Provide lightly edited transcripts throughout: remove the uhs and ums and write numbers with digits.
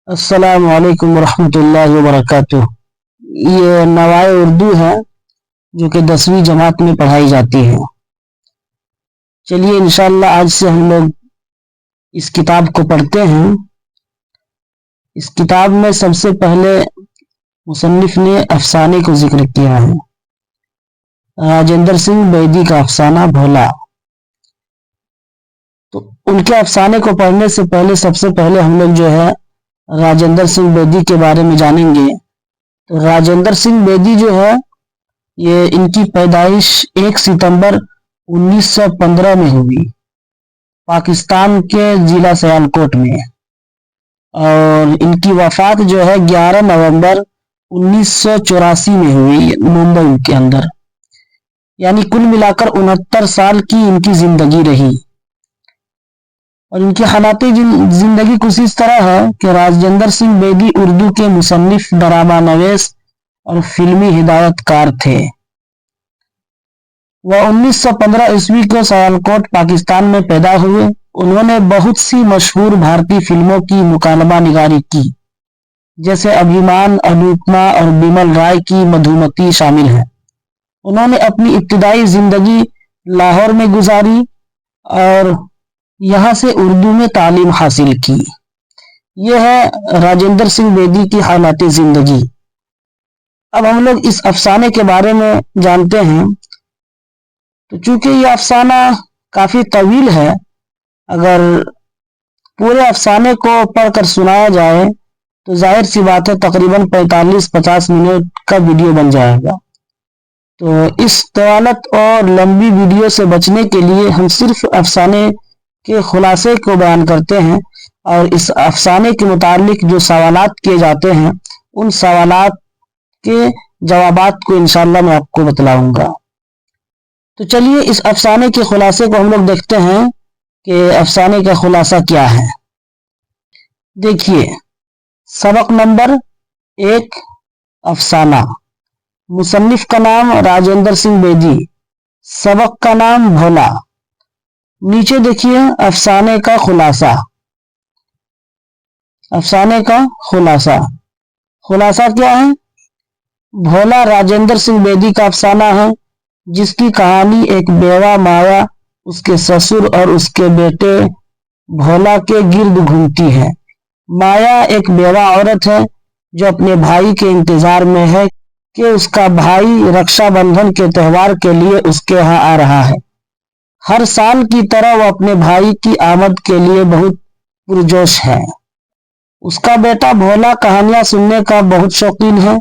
अस्सलाम वालेकुम रहमतुल्लाहि व बरकातुह। ये नवाए उर्दू है जो कि 10वीं जमात में पढ़ाई जाती है। चलिए इंशाअल्लाह आज से हम लोग इस किताब को पढ़ते हैं। इस किताब में सबसे पहले मुसन्निफ ने अफसाने को जिक्र किया है। राजेंद्र सिंह बेदी का अफसाना भोला। तो उनके अफसाने को पढ़ने से पहले सबसे पहले हम लोग जो है राजेंद्र सिंह बेदी के बारे में जानेंगे। तो राजेंद्र सिंह बेदी जो है ये इनकी पैदाइश 1 सितंबर 1915 में हुई पाकिस्तान के जिला सियालकोट में, और इनकी वफात जो है 11 नवंबर 1984 में हुई मुंबई के अंदर। यानी कुल मिलाकर 69 साल की इनकी जिंदगी रही। और इनकी हालात जिंदगी कुछ इस तरह है कि राजेंद्र सिंह बेदी उर्दू के मुसन्निफ, ड्रामा नवीस और फिल्मी हिदायतकार थे। वह 1915 ईस्वी को सियालकोट पाकिस्तान में पैदा हुए। उन्होंने बहुत सी मशहूर भारतीय फिल्मों की मुकालमा निगारी की, जैसे अभिमान, अनुपमा और बिमल राय की मधुमती शामिल है। उन्होंने अपनी इब्तिदाई जिंदगी लाहौर में गुजारी और यहाँ से उर्दू में तालीम हासिल की। यह है राजेंद्र सिंह बेदी की हालात जिंदगी। अब हम लोग इस अफसाने के बारे में जानते हैं। तो चूंकि यह अफसाना काफी तवील है, अगर पूरे अफसाने को पढ़कर सुनाया जाए तो जाहिर सी बात है तकरीबन 45-50 मिनट का वीडियो बन जाएगा। तो इस तवालत और लंबी वीडियो से बचने के लिए हम सिर्फ अफसाने के खुलासे को बयान करते हैं, और इस अफसाने के मुतालिक जो सवालात किए जाते हैं उन सवालात के जवाबात को इंशाअल्लाह मैं आपको बतलाऊंगा। तो चलिए इस अफसाने के खुलासे को हम लोग देखते हैं कि अफसाने का खुलासा क्या है। देखिए, सबक नंबर 1, अफसाना। मुसन्निफ का नाम राजेंद्र सिंह बेदी, सबक का नाम भोला। नीचे देखिए अफसाने का खुलासा। अफसाने का खुलासा खुलासा क्या है? भोला राजेंद्र सिंह बेदी का अफसाना है, जिसकी कहानी एक बेवा माया, उसके ससुर और उसके बेटे भोला के गिर्द घूमती है। माया एक बेवा औरत है जो अपने भाई के इंतजार में है कि उसका भाई रक्षाबंधन के त्यौहार के लिए उसके यहाँ आ रहा है। हर साल की तरह वह अपने भाई की आमद के लिए बहुत पुरजोश है। उसका बेटा भोला कहानियां सुनने का बहुत शौकीन है।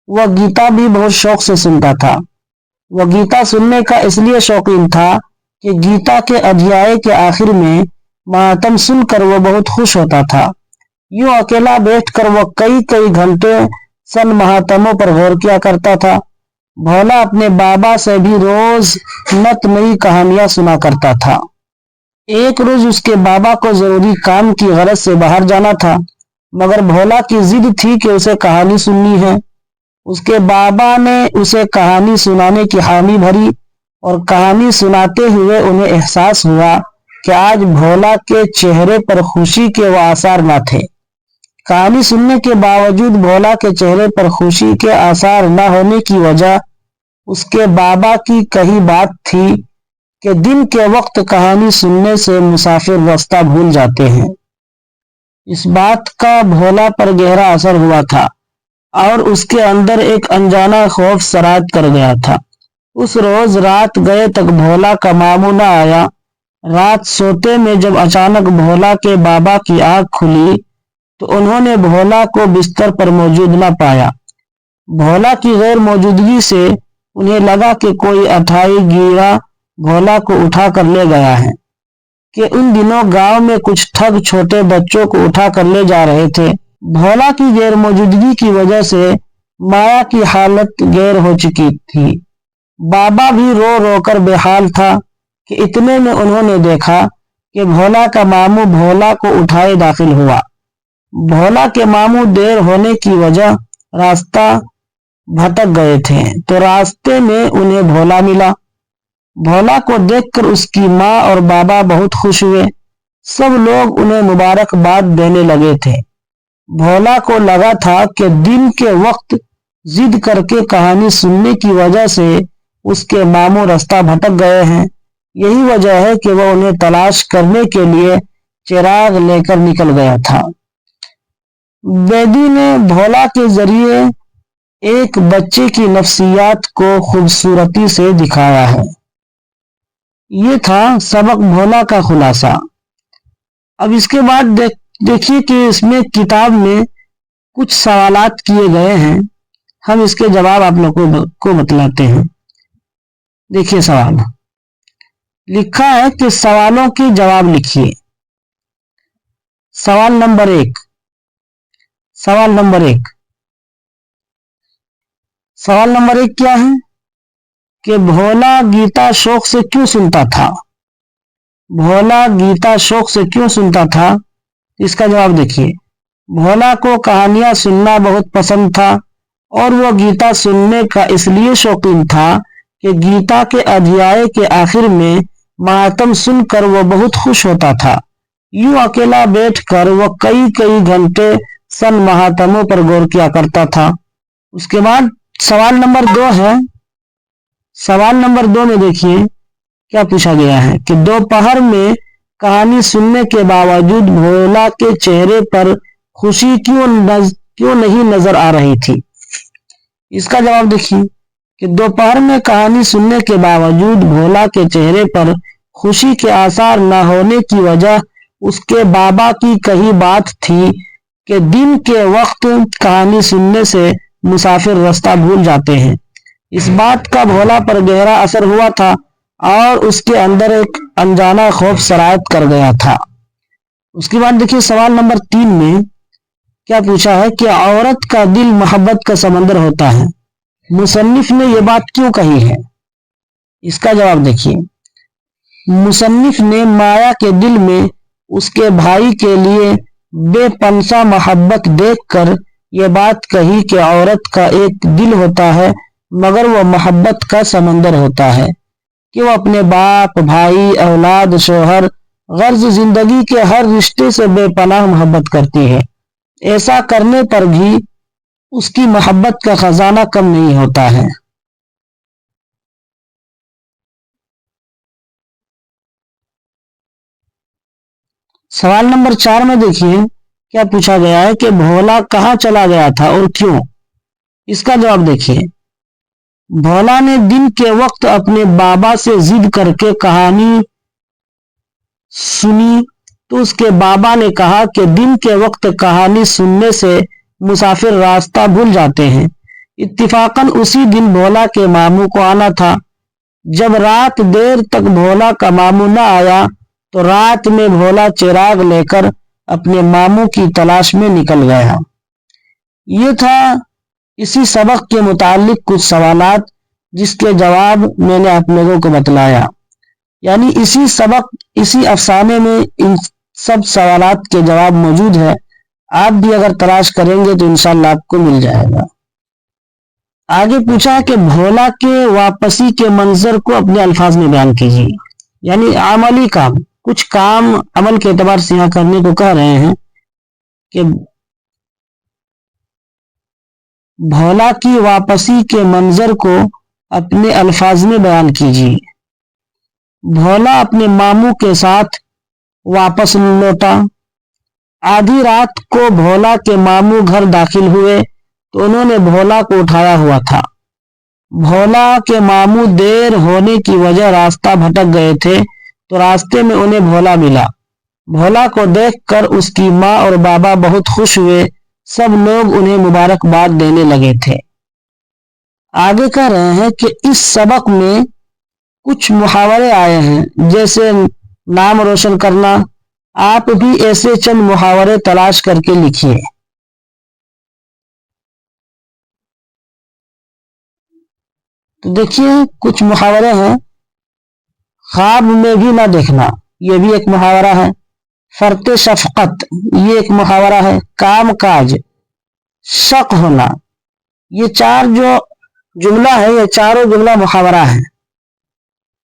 वह गीता भी बहुत शौक से सुनता था। वह गीता सुनने का इसलिए शौकीन था कि गीता के अध्याय के आखिर में महात्म सुनकर वह बहुत खुश होता था। यूं अकेला बैठकर वह कई कई घंटे सन महात्मों पर गौर किया करता था। भोला अपने बाबा से भी रोज नत नई कहानियां सुना करता था। एक रोज उसके बाबा को जरूरी काम की गरज से बाहर जाना था, मगर भोला की जिद थी कि उसे कहानी सुननी है। उसके बाबा ने उसे कहानी सुनाने की हामी भरी, और कहानी सुनाते हुए उन्हें एहसास हुआ कि आज भोला के चेहरे पर खुशी के वो आसार न थे। कहानी सुनने के बावजूद भोला के चेहरे पर खुशी के आसार न होने की वजह उसके बाबा की कही बात थी कि दिन के वक्त कहानी सुनने से मुसाफिर रास्ता भूल जाते हैं। इस बात का भोला पर गहरा असर हुआ था और उसके अंदर एक अनजाना खौफ सरायत कर गया था। उस रोज रात गए तक भोला का मामू न आया। रात सोते में जब अचानक भोला के बाबा की आंख खुली तो उन्होंने भोला को बिस्तर पर मौजूद न पाया। भोला की गैर मौजूदगी से उन्हें लगा कि कोई अठाई गिरा भोला को उठा कर ले गया है, कि उन दिनों गांव में कुछ ठग छोटे बच्चों को उठा कर ले जा रहे थे। भोला की गैर मौजूदगी की वजह से माया की हालत गैर हो चुकी थी। बाबा भी रो रो कर बेहाल था कि इतने में उन्होंने देखा कि भोला का मामू भोला को उठाए दाखिल हुआ। भोला के मामू देर होने की वजह रास्ता भटक गए थे, तो रास्ते में उन्हें भोला मिला। भोला को देखकर उसकी माँ और बाबा बहुत खुश हुए। सब लोग उन्हें मुबारकबाद देने लगे थे। भोला को लगा था कि दिन के वक्त जिद करके कहानी सुनने की वजह से उसके मामू रास्ता भटक गए हैं। यही वजह है कि वह उन्हें तलाश करने के लिए चिराग लेकर निकल गया था। बेदी ने भोला के जरिए एक बच्चे की नफ्सियात को खूबसूरती से दिखाया है। ये था सबक भोला का खुलासा। अब इसके बाद देखिए कि इसमें किताब में कुछ सवालात किए गए हैं, हम इसके जवाब आप लोगों को बतलाते हैं। देखिए सवाल लिखा है कि सवालों के जवाब लिखिए। सवाल नंबर एक क्या है कि भोला गीता शौक से क्यों सुनता था? भोला गीता शौक से क्यों सुनता था? इसका जवाब देखिए। भोला को कहानियां सुनना बहुत पसंद था और वह गीता सुनने का इसलिए शौकीन था कि गीता के अध्याय के आखिर में महात्म सुनकर वह बहुत खुश होता था। यूं अकेला बैठकर वह कई घंटे सन महात्मों पर गौर किया करता था। उसके बाद सवाल नंबर 2 है। सवाल नंबर 2 में देखिए क्या पूछा गया है कि दोपहर में कहानी सुनने के बावजूद भोला के चेहरे पर खुशी क्यों नहीं नजर आ रही थी? इसका जवाब देखिए कि दोपहर में कहानी सुनने के बावजूद भोला के चेहरे पर खुशी के आसार न होने की वजह उसके बाबा की कही बात थी कि दिन के वक्त कहानी सुनने से मुसाफिर रास्ता भूल जाते हैं। इस बात का भोला पर गहरा असर हुआ था और उसके अंदर एक अनजाना खौफ सरायत कर गया था। उसके बाद देखिए सवाल नंबर 3 में क्या पूछा है कि औरत का दिल मोहब्बत का समंदर होता है, मुसन्निफ ने यह बात क्यों कही है? इसका जवाब देखिए। मुसन्निफ ने माया के दिल में उसके भाई के लिए बेपनसा मोहब्बत देखकर यह बात कही कि औरत का एक दिल होता है मगर वह मोहब्बत का समंदर होता है कि वह अपने बाप, भाई, औलाद, शोहर, गर्ज जिंदगी के हर रिश्ते से बेपनाह मोहब्बत करती है। ऐसा करने पर भी उसकी मोहब्बत का खजाना कम नहीं होता है। सवाल नंबर 4 में देखिए क्या पूछा गया है कि भोला कहाँ चला गया था और क्यों? इसका जवाब देखिए। भोला ने दिन के वक्त अपने बाबा से जिद करके कहानी सुनी तो उसके बाबा ने कहा कि दिन के वक्त कहानी सुनने से मुसाफिर रास्ता भूल जाते हैं। इत्तिफाकन उसी दिन भोला के मामू को आना था। जब रात देर तक भोला का मामू न आया तो रात में भोला चिराग लेकर अपने मामू की तलाश में निकल गया। ये था इसी सबक के मुतालिक कुछ सवालात जिसके जवाब मैंने आप लोगों को बतलाया। यानी इसी अफसाने में इन सब सवालात के जवाब मौजूद है। आप भी अगर तलाश करेंगे तो इंशाल्लाह आपको मिल जाएगा। आगे पूछा है कि भोला के वापसी के मंजर को अपने अल्फाज में बयान कीजिए। यानी अमली काम, कुछ काम अमल के एतबार से यहाँ करने को कह रहे हैं कि भोला की वापसी के मंजर को अपने अल्फाज में बयान कीजिए। भोला अपने मामू के साथ वापस लौटा। आधी रात को भोला के मामू घर दाखिल हुए तो उन्होंने भोला को उठाया हुआ था। भोला के मामू देर होने की वजह रास्ता भटक गए थे तो रास्ते में उन्हें भोला मिला। भोला को देखकर उसकी माँ और बाबा बहुत खुश हुए। सब लोग उन्हें मुबारकबाद देने लगे थे। आगे कह रहे हैं कि इस सबक में कुछ मुहावरे आए हैं जैसे नाम रोशन करना। आप भी ऐसे चंद मुहावरे तलाश करके लिखिए। तो देखिए कुछ मुहावरे हैं। ख्वाब में भी ना देखना, ये भी एक मुहावरा है। फरते शफकत, ये एक मुहावरा है। काम काज, शक होना, ये चार जो जुमला है ये चारों जुमला मुहावरा है।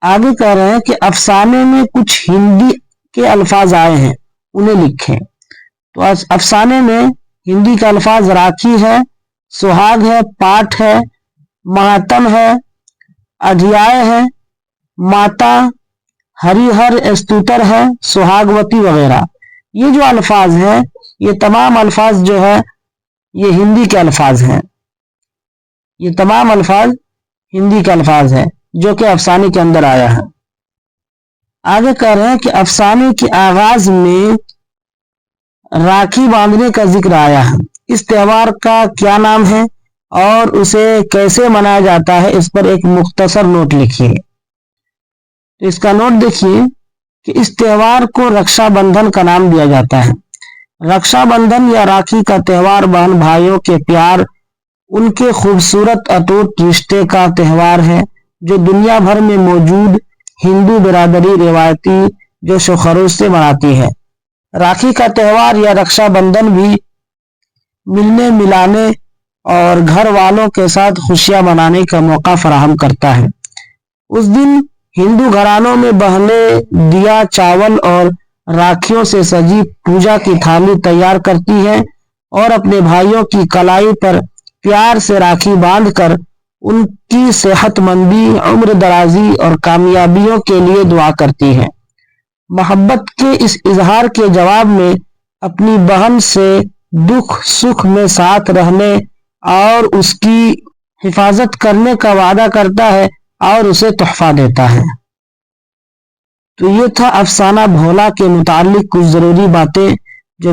आगे कह रहे हैं कि अफसाने में कुछ हिंदी के अल्फाज आए हैं, उन्हें लिखें। तो अफसाने में हिंदी का अल्फाज राखी है, सुहाग है, पाठ है, मातम है, अधियाय है, माता, हरिहर स्तुतर है, सुहागवती वगैरह। ये जो अल्फाज हैं, ये तमाम अल्फाज जो है ये हिंदी के अल्फाज हैं। ये तमाम अल्फाज हिंदी के अल्फाज हैं जो कि अफसाने के अंदर आया है। आगे कह रहे हैं कि अफसाने के आगाज में राखी बांधने का जिक्र आया है। इस त्योहार का क्या नाम है और उसे कैसे मनाया जाता है, इस पर एक मुख्तसर नोट लिखिए। तो इसका नोट देखिए कि इस त्योहार को रक्षाबंधन का नाम दिया जाता है। रक्षाबंधन या राखी का त्योहार बहन भाइयों के प्यार, उनके खूबसूरत अटूट रिश्ते का त्योहार है जो दुनिया भर में मौजूद हिंदू बिरादरी रिवायती जोश व खरोश से मनाती है। राखी का त्योहार या रक्षाबंधन भी मिलने मिलाने और घर वालों के साथ खुशियां मनाने का मौका फराहम करता है। उस दिन हिंदू घरानों में बहनें दिया, चावल और राखियों से सजी पूजा की थाली तैयार करती हैं और अपने भाइयों की कलाई पर प्यार से राखी बांधकर उनकी सेहतमंदी, उम्र दराजी और कामयाबियों के लिए दुआ करती हैं। मोहब्बत के इस इजहार के जवाब में अपनी बहन से दुख सुख में साथ रहने और उसकी हिफाजत करने का वादा करता है और उसे तोहफा देता है। तो ये था अफसाना भोला के मुतालिक कुछ जरूरी बातें